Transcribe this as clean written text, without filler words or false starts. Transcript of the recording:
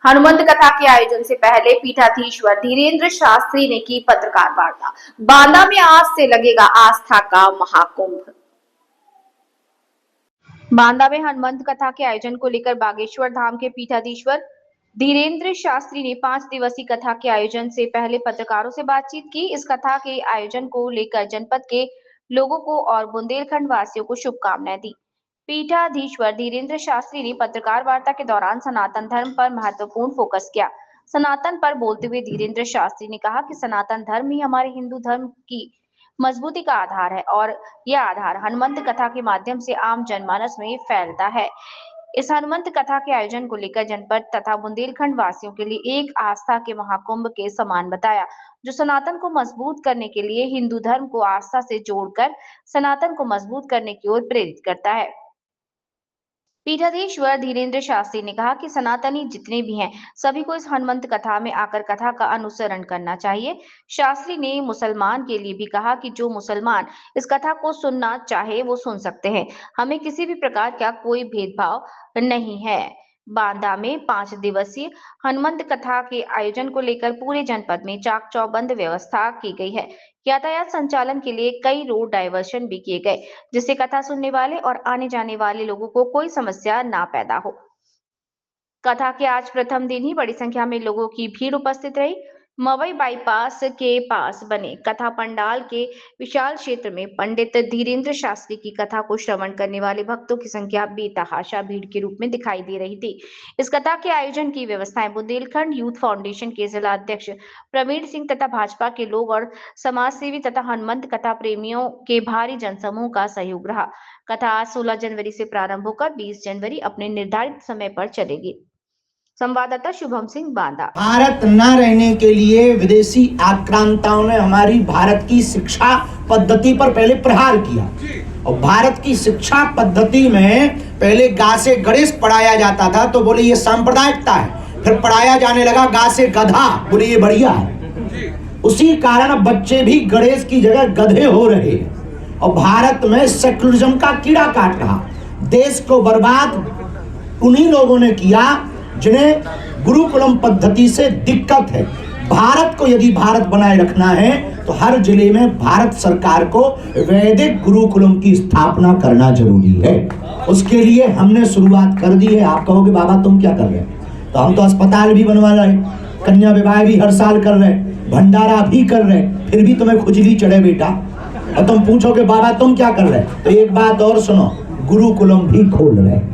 हनुमंत कथा के आयोजन से पहले पीठाधीश्वर धीरेन्द्र शास्त्री ने की पत्रकार वार्ता। बांदा में आज से लगेगा आस्था का महाकुंभ। बांदा में हनुमंत कथा के आयोजन को लेकर बागेश्वर धाम के पीठाधीश्वर धीरेन्द्र शास्त्री ने 5 दिवसीय कथा के आयोजन से पहले पत्रकारों से बातचीत की। इस कथा के आयोजन को लेकर जनपद के लोगों को और बुंदेलखंड वासियों को शुभकामनाएं दी। पीठाधीश्वर धीरेन्द्र शास्त्री ने पत्रकार वार्ता के दौरान सनातन धर्म पर महत्वपूर्ण फोकस किया। सनातन पर बोलते हुए धीरेन्द्र शास्त्री ने कहा कि सनातन धर्म ही हमारे हिंदू धर्म की मजबूती का आधार है और यह आधार हनुमंत कथा के माध्यम से आम जनमानस में फैलता है। इस हनुमंत कथा के आयोजन को लेकर जनपद तथा बुंदेलखंड वासियों के लिए एक आस्था के महाकुंभ के समान बताया, जो सनातन को मजबूत करने के लिए हिंदू धर्म को आस्था से जोड़कर सनातन को मजबूत करने की ओर प्रेरित करता है। पीठाधीश्वर धीरेन्द्र शास्त्री ने कहा कि सनातनी जितने भी हैं सभी को इस हनुमंत कथा में आकर कथा का अनुसरण करना चाहिए। शास्त्री ने मुसलमान के लिए भी कहा कि जो मुसलमान इस कथा को सुनना चाहे वो सुन सकते हैं, हमें किसी भी प्रकार का कोई भेदभाव नहीं है। बांदा में 5 दिवसीय हनुमंत कथा के आयोजन को लेकर पूरे जनपद में चाक चौबंद व्यवस्था की गई है। यातायात संचालन के लिए कई रोड डायवर्शन भी किए गए, जिससे कथा सुनने वाले और आने जाने वाले लोगों को कोई समस्या ना पैदा हो। कथा के आज प्रथम दिन ही बड़ी संख्या में लोगों की भीड़ उपस्थित रही। मवई बाईपास के पास बने कथा पंडाल के विशाल क्षेत्र में पंडित धीरेन्द्र शास्त्री की कथा को श्रवण करने वाले भक्तों की संख्या बेतहाशा भीड़ के रूप में दिखाई दे रही थी। इस कथा के आयोजन की व्यवस्थाएं बुंदेलखंड यूथ फाउंडेशन के जिला अध्यक्ष प्रवीण सिंह तथा भाजपा के लोग और समाजसेवी तथा हनुमंत कथा प्रेमियों के भारी जनसमूह का सहयोग रहा। कथा आज 16 जनवरी से प्रारंभ होकर 20 जनवरी अपने निर्धारित समय पर चलेगी। संवाददाता शुभम सिंह, बांदा। भारत न रहने के लिए विदेशी आक्रांताओं ने हमारी भारत की शिक्षा पद्धति पर पहले प्रहार किया और भारत की शिक्षा पद्धति में पहले गा से गणेश पढ़ाया जाता था तो बोले ये सांप्रदायिकता है, फिर पढ़ाया जाने लगा गा से गधा, बोले ये बढ़िया है। उसी कारण अब बच्चे भी गणेश की जगह गधे हो रहे हैं और भारत में सेकुलरिज्म का कीड़ा काट रहा। देश को बर्बाद उन्हीं लोगों ने किया जिन्हें गुरुकुलम पद्धति से दिक्कत है। भारत को यदि भारत बनाए रखना है तो हर जिले में भारत सरकार को वैदिक गुरुकुलम की स्थापना करना जरूरी है। उसके लिए हमने शुरुआत कर दी है। आप कहोगे बाबा तुम क्या कर रहे हैं, तो हम तो अस्पताल भी बनवा रहे, कन्या विवाह भी हर साल कर रहे, भंडारा भी कर रहे, फिर भी तुम्हें खुजली चढ़े बेटा और तुम पूछोगे बाबा तुम क्या कर रहे, तो एक बात और सुनो, गुरुकुलम भी खोल रहे।